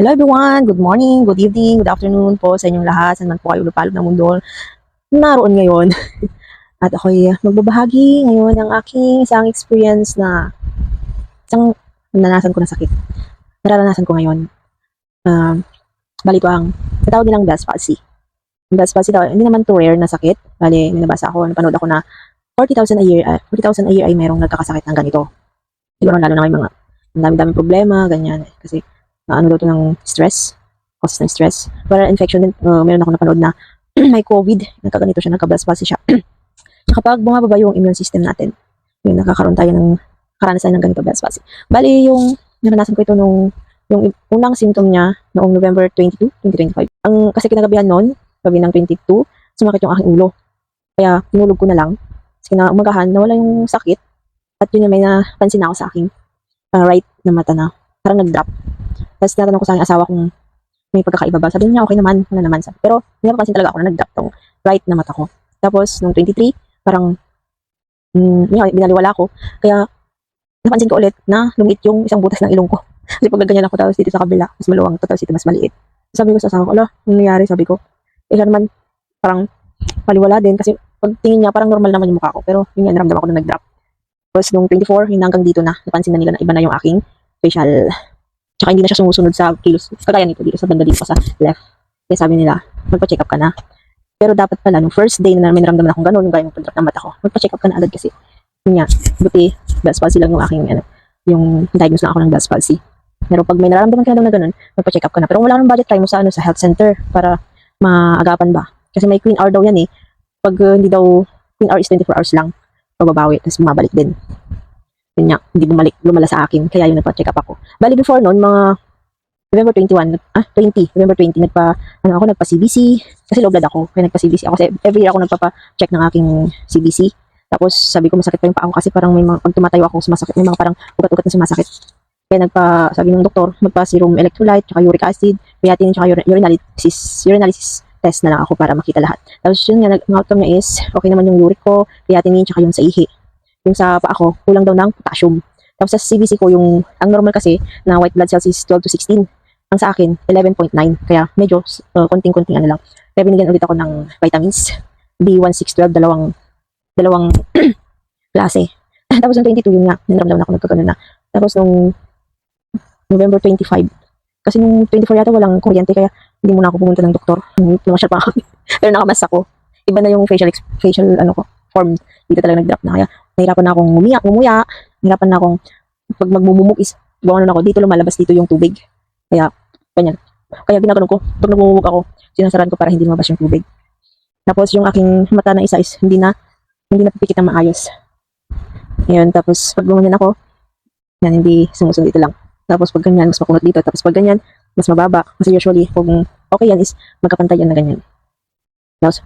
Hello everyone! Good morning, good evening, good afternoon po sa inyong lahat. Saan man po kayo lupalop ng mundo naroon ngayon. At ako'y magbabahagi ngayon ng aking isang experience na isang naranasan ko na sakit. Naranasan ko ngayon. Bali ko ang natawag nilang Bell's palsy. Yung Bell's palsy daw, hindi naman to rare na sakit. Bali, may nabasa ako, napanood ako na 40,000 a year, 40,000 a year ay merong nagkakasakit ng ganito. Siguro lalo na may mga dami-daming problema, ganyan. Kasi ano daw to ng stress, causes ng stress. Viral infection din, meron ako napanood na may COVID, nagkaganito siya, nagka-Bell's palsy siya. Kapag bumababa yung immune system natin, yun, nakakaroon tayo ng karanasan ng ganito Bell's palsy. Bali, yung naranasan ko ito yung unang symptom niya noong November 22, 2025. Kasi kinagabihan noon, gabi ng 22, sumakit yung aking ulo. Kaya tinulog ko na lang. Kasi kinaumagahan, nawala yung sakit. At yun yung may napansin ako sa aking right na mata na parang nag-drop. Tapos natanong ko sa aking asawa kung may pagkakaiba ba. Sabi niya, okay naman, wala naman. Pero hindi napapansin talaga ako na nag-drop tong right na mata ko. Tapos, nung 23, parang, binaliwala ko. Kaya, napansin ko ulit na lumiit yung isang butas ng ilong ko. Kasi pag ganyan ako, tapos dito sa kabila, mas maluwang, tapos dito mas maliit. Sabi ko sa asawa ko, ala, ano nangyari? Sabi ko, siya naman, parang, paliwala din. Kasi, pag tingin niya, parang normal naman yung mukha ko. Pero, yun nga, naramdaman ko na nag-drop. Tapos, nung 24, yun hanggang dito na, napansin na nila na iba na yung aking facial. Tsaka hindi na siya sumusunod sa kilos. Kagaya nito dito sa banda dito sa left. Kaya sabi nila, magpa-check up ka na. Pero dapat pala, nung first day na may naramdaman akong gano'n, yung gaya ng pag-drop ng mata ko, magpa-check up ka na agad kasi, yun nga, buti, Bell's palsy lang yung aking, yung diagnose lang ako ng Bell's palsy. Pero pag may nararamdaman ka na gano'n, magpa-check up ka na. Pero kung wala nang budget, try mo sa, sa health center para maagapan ba. Kasi may Queen Hour daw yan eh. Pag hindi daw, Queen Hour is 24 hours lang, pagbabawi, tapos mabalik din. Yun nga, hindi lumala sa akin. Kaya yun, nagpa-check up ako. Bali before noon, mga November 21, November 20, nagpa-CBC. Kasi low blood ako, kaya nagpa-CBC ako. Kasi every year ako nagpapa-check ng aking CBC. Tapos sabi ko masakit pa yung paa ko kasi parang may mga, pag tumatayo ako, sumasakit. May mga parang ugat-ugat na sumasakit. Kaya sabi ng doktor, magpa-serum electrolyte, tsaka uric acid, creatinine, tsaka urinalysis test na lang ako para makita lahat. Tapos yun nga, ang outcome niya is, okay naman yung uric ko, creatinine, tsaka yung sa ihi. Yung sa paa ko, kulang daw ng potassium. Tapos sa CBC ko, ang normal kasi na white blood cells is 12 to 16. Ang sa akin, 11.9. Kaya medyo konting-konting ano lang. Kaya binigyan ulit ako ng vitamins. B1612, dalawang klase. Tapos nung 22, yun nga, naramdaman ako nagkagano na. Tapos nung November 25, kasi nung 24 yata walang kuryente, kaya hindi muna ako pumunta ng doktor. Namasyal pa ako. Pero nakamask ako. Iba na yung facial form. Dito talaga nag-drop na. Kaya nahirapan na akong umuya. Nahirapan na akong pag magmumumuk is gawin na ako. Dito lumalabas dito yung tubig. Kaya, ganyan. Kaya ginagano ko, pag nagmumuk ako, sinasaran ko para hindi lumabas yung tubig. Tapos yung aking mata na isa is hindi na pipikit na maayos. Ngayon, tapos pag gumanyan ako, yan, hindi sumusunod dito lang. Tapos pag ganyan, mas makunot dito. Tapos pag ganyan, mas mababa. Kasi usually, kung okay yan is magkapantay yan na ganyan. Tapos,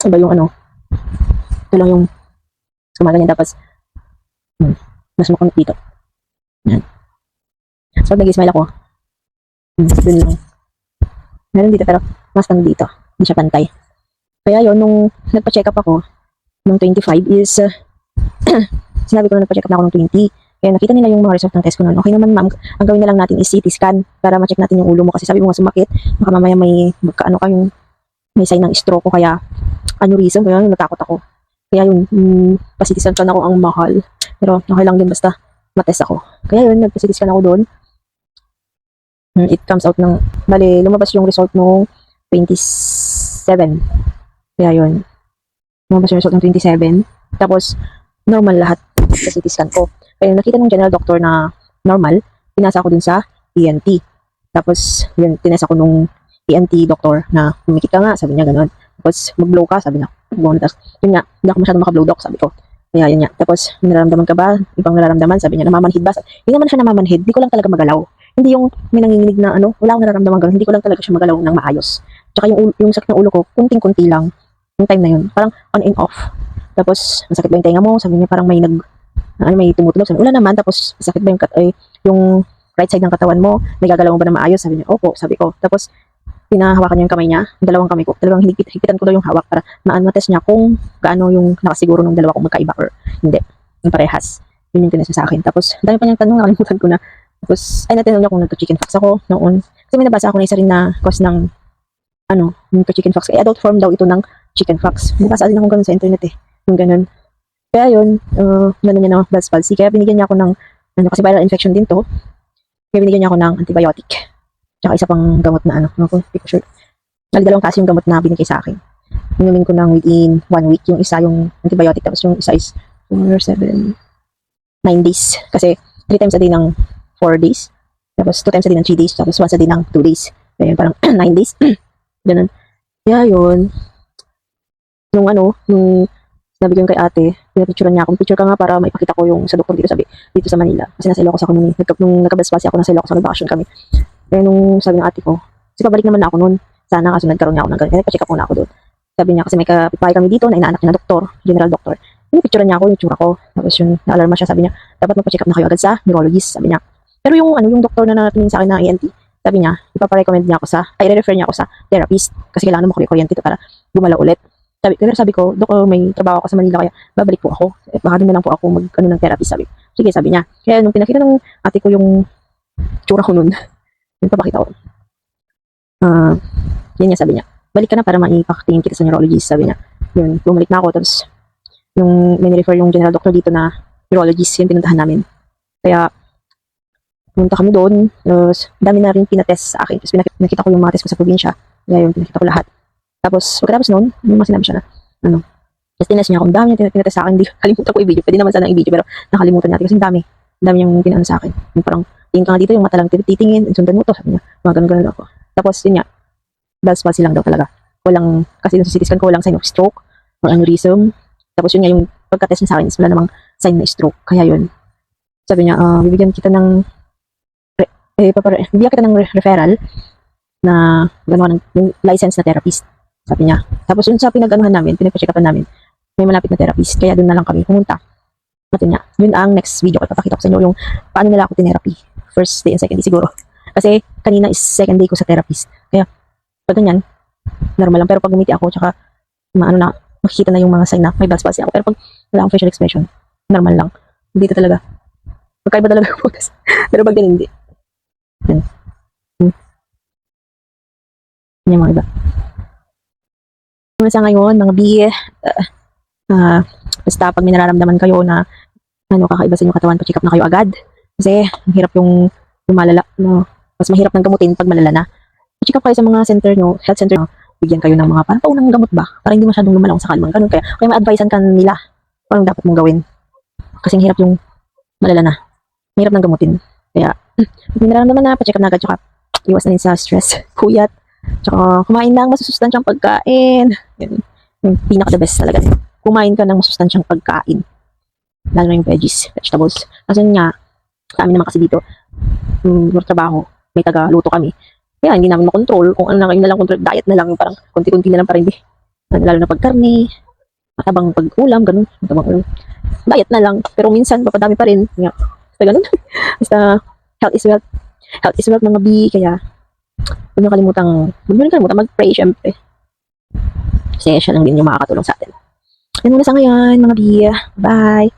iba yung ito lang yung sumaganyan. Tapos, mas makunot dito. Yan. So, nag-smile ako. Dun lang. Meron dito, pero mas lang dito. Hindi siya pantay. Kaya yun, nung nagpa-check up ako, nung 25 is, sinabi ko na nagpa-check up na ako nung 20. Kaya nakita nila yung mga result ng test ko noon. Okay naman ma'am, ang gawin na lang natin is CT scan para ma-check natin yung ulo mo. Kasi sabi mo nga sumakit, baka mamaya may may sign ng stroke ko. Kaya, aneurysm. Kaya yun, natakot ako. Kaya yun, pa-CT scan ako ang mahal. Pero okay lang din basta matest ako. Kaya yun, nagpa-CT scan ako doon. It comes out ng, bali, lumabas yung result nung 27. Kaya yun, lumabas yung result ng 27. Tapos, normal lahat sa CT scan ko. Kaya nakita ng general doctor na normal, pinasa ako dun sa ENT. Tapos, yun, tinesa ko nung ENT doctor na kumikit ka nga, sabi niya gano'n. Tapos, mag-blow ka, sabi niya. Tapos, yun nga, hindi ako masyadong maka-blow doc, sabi ko. Kaya yun nga. Tapos, may nararamdaman ka ba? Ibang nararamdaman, sabi niya, namamanhid ba? Hindi naman siya namamanhid, hindi ko lang talaga magalaw. Hindi yung may nanginginig na wala akong nararamdaman gano'n, hindi ko lang talaga siya magalaw ng maayos. Tsaka yung sakit ng ulo ko, kunting-kunti lang. Yung time na yun, parang on and off. Tapos, masakit ba yung tenga mo? Sabi niya, parang may may tumutulog. Sabi niya, wala naman. Tapos, masakit ba yung right side ng katawan mo? May gagalaw mo ba na maayos? Sabi niya, opo, sabi ko. Tapos, pinahawakan niya yung kamay niya, yung dalawang kamay ko. Talagang higpitan ko daw yung hawak para ma-test niya kung gaano yung nakasiguro ng dalawa kung magkaiba or hindi. Yung parehas. Yun yung tinesa sa akin. Tapos, dami pa niyang tanong, nakalimutan ko na. Tapos, ay natin niya kung nagka-chicken pox ako noon. Kasi may nabasa ako na isa rin na cause ng, yung chicken pox. Eh, adult form daw ito ng chicken pox. Nabasa din ako ganun sa internet eh. Yung ganun. Kaya yun, ganun niya na Bell's palsy. Kaya binigyan niya ako ng, kasi viral infection din to. Kaya binigyan niya ako ng antibiotic. Tsaka isa pang gamot na hindi ko sure. Dalawang klase yung gamot na binigay sa akin. Inumin ko ng within 1 week. Yung isa yung antibiotic, tapos yung isa is 4, 7, 9 days. Kasi 3 times a day ng 4 days. Tapos 2 times a day ng 3 days. Tapos once a day ng 2 days. Kaya yun, parang 9 days. Ganun. Kaya yun. Nung sinabi ko yung kay ate, pinapicturean niya ako. Picture ka nga para maipakita ko yung sa doktor dito, sabi, dito sa Manila. Kasi nasa Ilocos ako nung nagka-Bell's ako, nasa Ilocos ako, nag-vacation kami. Kaya nung sabi ng ate ko, kasi pabalik naman na ako noon. Sana kasi nagkaroon niya ako ng ganun. Kaya nagpa-check up muna ako doon. Sabi niya, kasi may kapitbahay kami dito na inaanak niya na doktor, general doctor. Pinipicturean niya ako yung tsura ko. Tapos yun, na-alarma siya, sabi niya, dapat magpa-check up na kayo agad sa neurologist, sabi niya. Pero yung doktor na nakatingin sa akin na ENT, sabi niya, ipaparecommend niya ako i-refer niya ako sa therapist. Kasi kailangan mo kuryente ito para gumalaw ulit. Sabi ko, Dok, may trabaho ako sa Manila, kaya babalik po ako. Baka doon na lang po ako ng therapist, sabi. Sige, sabi niya. Kaya nung pinakita ng ate ko yung tsura ko nun, yung papakita ko. Yun niya, sabi niya, balik ka na para maipatingin kita sa neurologist, sabi niya. Yun, bumalik na ako, tapos yung may refer yung general doctor dito na neurologist, yung pinuntahan namin. Kaya, pumunta kami doon, tapos dami na rin pinatest sa akin. Tapos pinakita ko yung mga test ko sa probinsya. Kaya yung pinakita ko lahat. Tapos, pagkatapos noon, yung mga sinabi siya na, tapos tinest niya ako, ang dami niya tinatest sa akin, hindi kalimutan ko i-video. Pwede naman sana i-video, pero nakalimutan natin kasi ang dami yung pinano sa akin. Yung parang, tingin ka nga dito, yung mata lang titingin, sundan mo to, sabi niya, mga ganun ako. Tapos, yun nga, Bell's palsy lang daw talaga. Walang, kasi yung CT scan ko, walang sign of stroke, or aneurysm. Tapos yun nga, yung pagka-test niya sa akin is wala namang sign na stroke. Kaya yun, sabi niya, bibigyan kita ng, referral na gano'n ng license na therapist. Sabi niya. Tapos yun sa pinag-anuhan namin, pinag-check-upan namin, may malapit na therapist. Kaya doon na lang kami pumunta. Sabi niya, yun ang next video ko. Papakita ko sa inyo yung paano nila ako tinherapy. First day and second day siguro. Kasi kanina is second day ko sa therapist. Kaya pag ganyan, normal lang. Pero pag gumiti ako, tsaka makikita na yung mga sign na may Bell's palsy ako. Pero pag wala akong facial expression, normal lang. Dito talaga. Magkaiba talaga yung focus. Pero pag ganyan, hindi. Yan. Yan yung mga iba. Sa ngayon, mga bi, basta pag may nararamdaman kayo na kakaiba sa inyong katawan, pa-check up na kayo agad. Kasi, ang hirap yung malala, mas mahirap ng gamutin pag malala na. Pa-check up kayo sa mga center nyo, health center nyo, bigyan kayo ng mga parang paunang gamot ba, para hindi masyadong lumalaw sa kalmang. Ganun kaya ma-advisean ka nila kung anong dapat mong gawin. Kasi ang hirap yung malala na. Mahirap ng gamutin. Kaya, pag may nararamdaman na, pa-check up na agad, tsaka iwas na rin sa stress, kuyat, tsaka kumain ng masusustansyang pagkain. Yan. Yung pinaka the best talaga. Kumain ka ng masusustansyang pagkain. Lalo na yung vegetables. Kasi nga, sa amin naman kasi dito, trabaho, may taga-luto kami. Kaya hindi namin makontrol kung ano na lang control, diet na lang, yung parang konti-konti na lang para hindi. Lalo na pagkarne, matabang pag-ulam, ganun. Matabang ulam. Diet na lang, pero minsan papadami pa rin. Kaya, basta ganun. Basta, health is wealth. Health is wealth, mga bi, kaya huwag nyo kalimutan mag-pray, syempre. Kasi siya lang din yung makakatulong sa atin. Yan muna sa ngayon, mga bi. Bye!